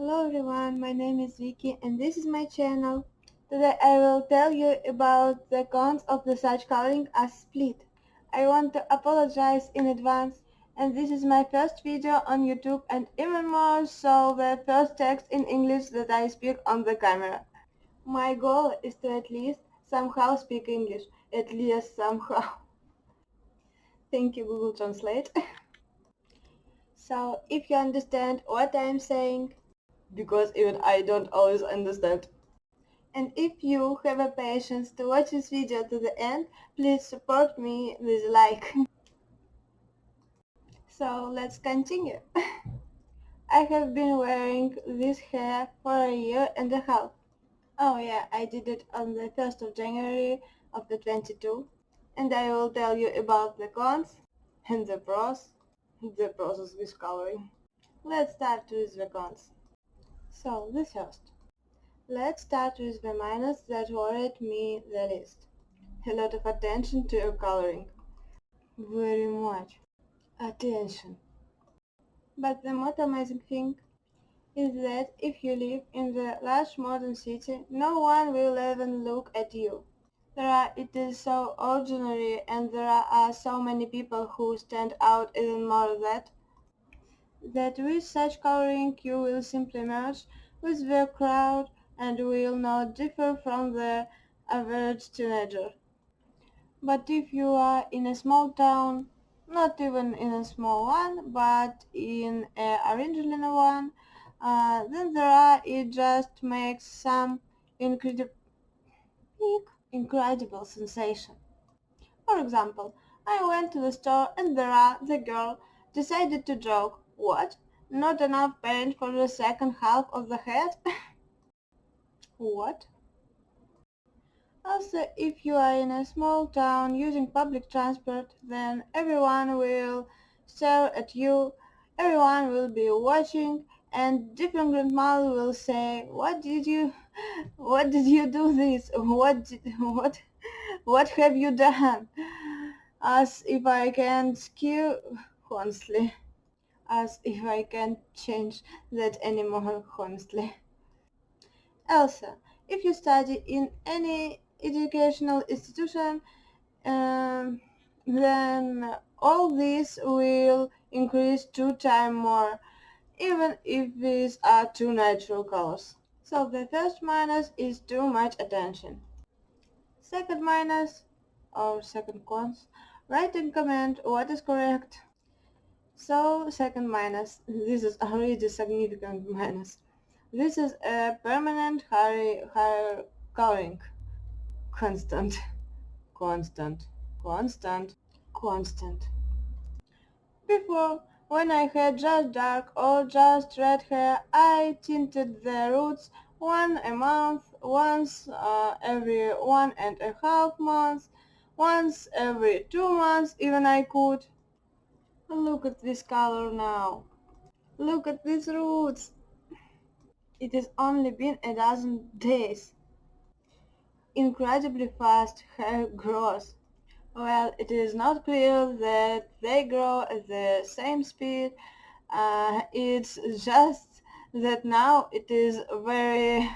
Hello everyone, my name is Vicky and this is my channel. Today I will tell you about the cons of the such coloring as split. I want to apologize in advance, and this is my first video on YouTube and even more so the first text in English that I speak on the camera. My goal is to at least somehow speak English, at least somehow. Thank you Google Translate. So if you understand what I am saying, because even I don't always understand. And if you have a patience to watch this video to the end, please support me with a like. So let's continue. I have been wearing this hair for a year and a half. Oh yeah, I did it on the 1st of January of the 22. And I will tell you about the cons and the pros, the process with coloring. Let's start with the cons. So, the first. Let's start with the minus that worried me the least. A lot of attention to your coloring. Very much attention. But the most amazing thing is that if you live in the large modern city, no one will even look at you. It is so ordinary and there are so many people who stand out even more that with such coloring you will simply merge with the crowd and will not differ from the average teenager. But if you are in a small town, not even in a small one, but in a original one, then it just makes some incredible, incredible sensation. For example, I went to the store and the girl decided to joke, "What? Not enough paint for the second half of the head?" What? Also, if you are in a small town using public transport, then everyone will stare at you, everyone will be watching, and different grandma will say, what did you do this? What have you done? As if I can't ski honestly. As if I can't change that anymore, honestly. Also, if you study in any educational institution, um, then all this will increase 2 times more, even if these are two natural colors. So the first minus is too much attention. Second minus, or second cons, write in comment what is correct. So second minus, this is already significant minus. This is a permanent higher coloring. Constant, constant, constant, constant. Before, when I had just dark or just red hair, I tinted the roots one a month, once every 1.5 months, once every 2 months even I could. Look at this color now. Look at these roots. It has only been a dozen days. Incredibly fast hair grows. Well, it is not clear that they grow at the same speed. It's just that now it is very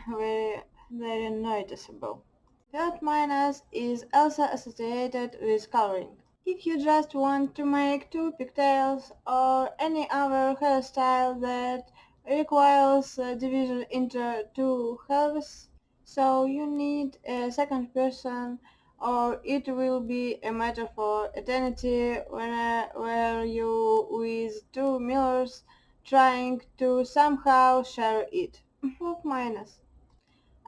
noticeable. Third minus is also associated with coloring. If you just want to make two pigtails or any other hairstyle that requires division into two halves, so you need a second person or it will be a matter for eternity where you with two mirrors trying to somehow share it. Fourth minus.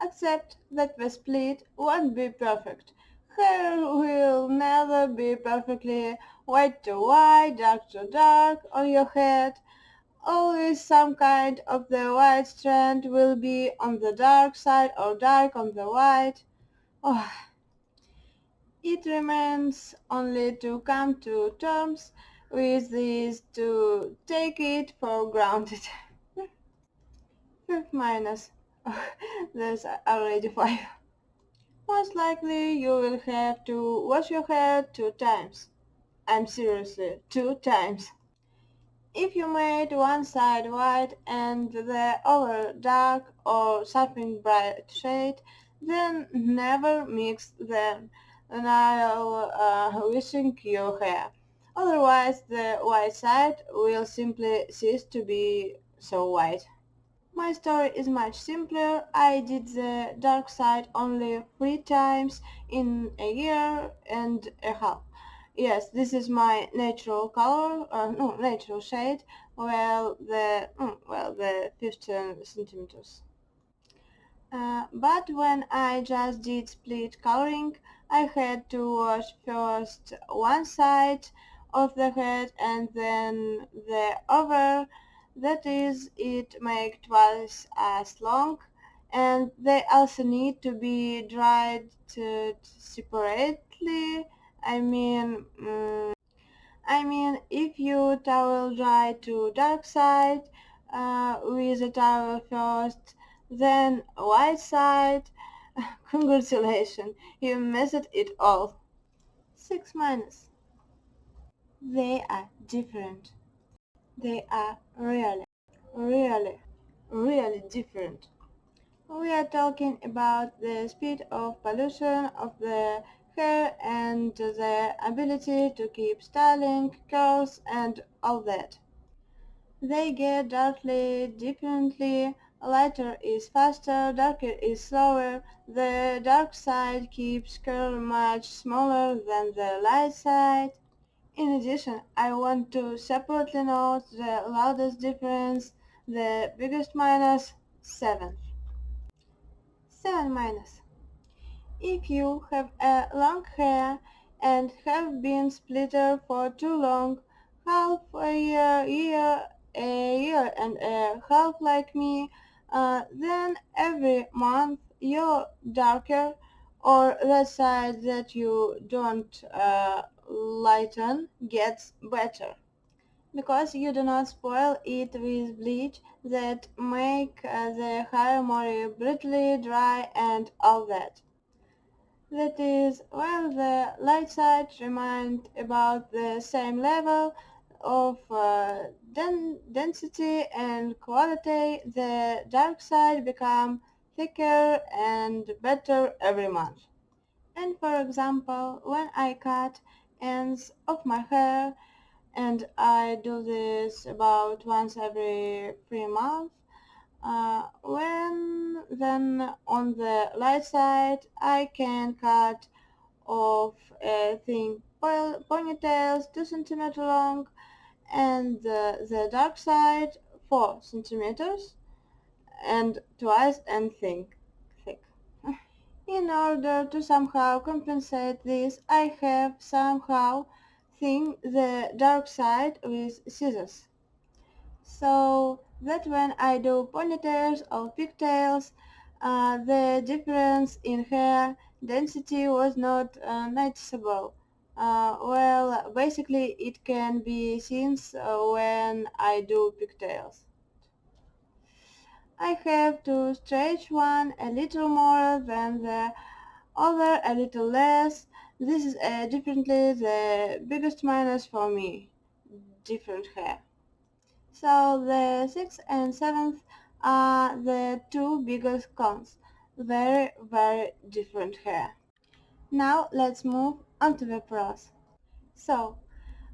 Accept that the split won't be perfect. Hair will never be perfectly white to white, dark to dark on your head. Always some kind of the white strand will be on the dark side or dark on the white. Oh, it remains only to come to terms with this to take it for granted. Fifth minus. There's already 5. Most likely you will have to wash your hair 2 times. I'm seriously, 2 times. If you made one side white and the other dark or something bright shade, then never mix them while washing your hair. Otherwise, the white side will simply cease to be so white. My story is much simpler. I did the dark side only 3 times in a year and a half. Yes, this is my natural color, no, natural shade, the 15 centimeters. But when I just did split coloring, I had to wash first one side of the head and then the other. That is, it make twice as long, and they also need to be dried separately. I mean, if you towel dry to dark side with a towel first, then white side, congratulations, you messed it all. 6 minus. They are different. They are really, really different. We are talking about the speed of pollution of the hair and the ability to keep styling, curls and all that. They get darkly differently. Lighter is faster, darker is slower. The dark side keeps curl much smaller than the light side. In addition, I want to separately note the loudest difference, the biggest minus, 7. 7 minus. If you have a long hair and have been splitter for too long, half a year and a half like me, then every month you're darker, or the side that you don't lighten gets better because you do not spoil it with bleach that make the hair more brutally dry and all that. That is, while the light side remained about the same level of density and quality, the dark side became thicker and better every month. And for example, when I cut ends of my hair, and I do this about once every 3 months, when then on the light side I can cut off a thin ponytails 2 centimeters long and the dark side 4 centimeters and twice and thick. In order to somehow compensate this, I have somehow thin the dark side with scissors, so that when I do ponytails or pigtails, the difference in hair density was not noticeable. Basically it can be seen when I do pigtails. I have to stretch one a little more than the other a little less. This is definitely the biggest minus for me. Different hair. So the sixth and seventh are the two biggest cons. Very, very different hair. Now let's move on to the pros. So,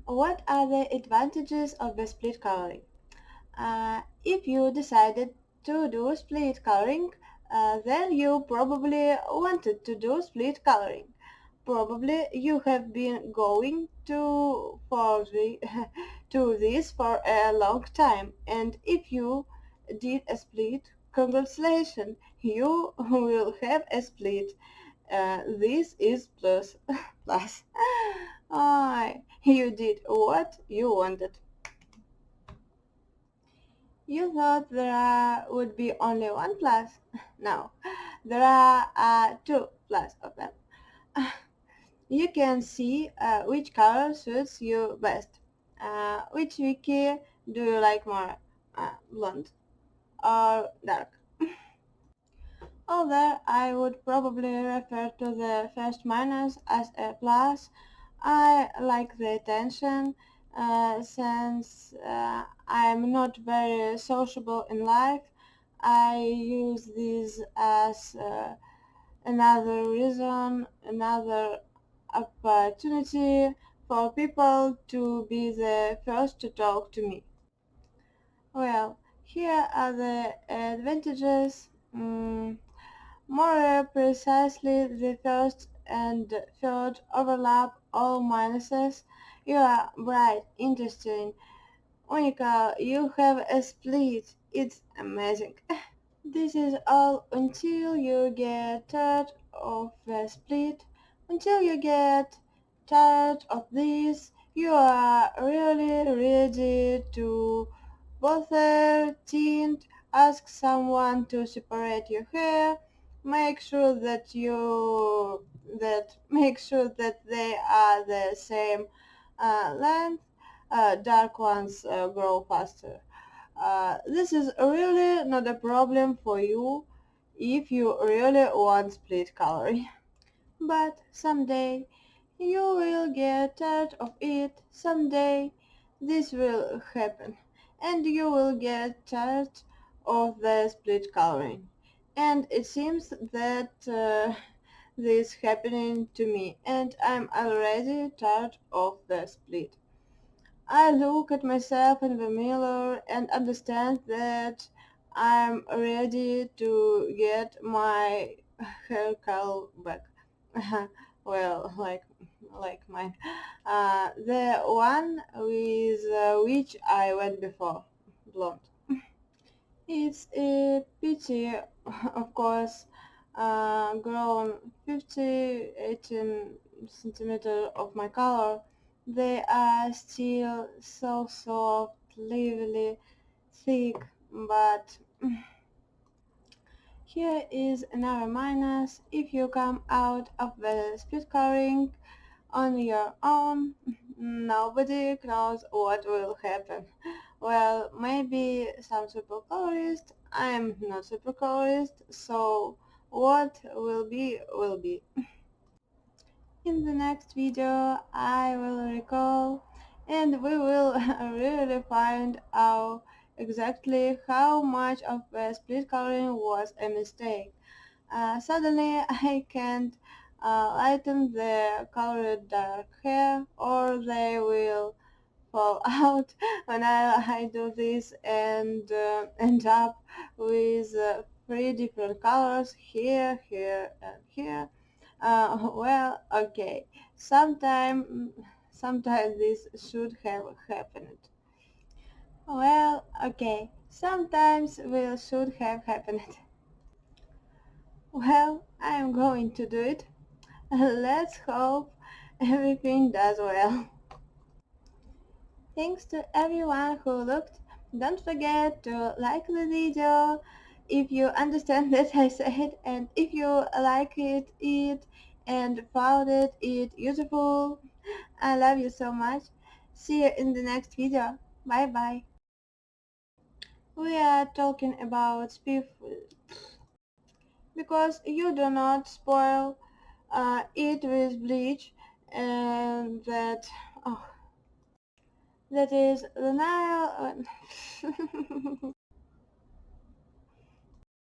what are the advantages of the split coloring? If you decided to do split coloring, then you probably wanted to do split coloring. Probably you have been going to this for a long time, and if you did a split, congratulations, you will have a split. This is plus. Plus. You did what you wanted. You thought there would be only one plus? No, there are two plus of them. You can see which color suits you best. Which wiki do you like more, blonde or dark? Although I would probably refer to the first minus as a plus, I like the attention. Since I'm not very sociable in life, I use this as another reason, another opportunity for people to be the first to talk to me. Well, here are the advantages. More precisely, the first and third overlap all minuses. You are bright, interesting. Monica, you have a split. It's amazing. This is all until you get tired of the split. Until you get tired of this, you are really ready to bother, tint, ask someone to separate your hair, make sure that they are the same length. Dark ones grow faster. This is really not a problem for you if you really want split coloring. But someday you will get tired of it. Someday this will happen. And you will get tired of the split coloring. And it seems that this happening to me and I'm already tired of the split. I look at myself in the mirror and understand that I'm ready to get my hair color back. Well, like mine. The one with which I went before, blonde. It's a pity, of course, grown 18 centimeters of my color. They are still so soft, lively, thick, but here is another minus. If you come out of the split coloring on your own, nobody knows what will happen. Well, maybe some super colorist. I'm not super colorist, so what will be will be. In the next video I will recall and we will really find out exactly how much of the split coloring was a mistake. Suddenly I can't lighten the colored dark hair or they will fall out when I do this and end up with three different colors here, here and here. Well, okay. Sometime this should have happened. Well, okay. Sometimes will should have happened. Well, I am going to do it. Let's hope everything does well. Thanks to everyone who looked. Don't forget to like the video if you understand that I said and if you like it and found it useful. I love you so much. See you in the next video. Bye bye. We are talking about spiff because you do not spoil it with bleach and oh, that is the Nile.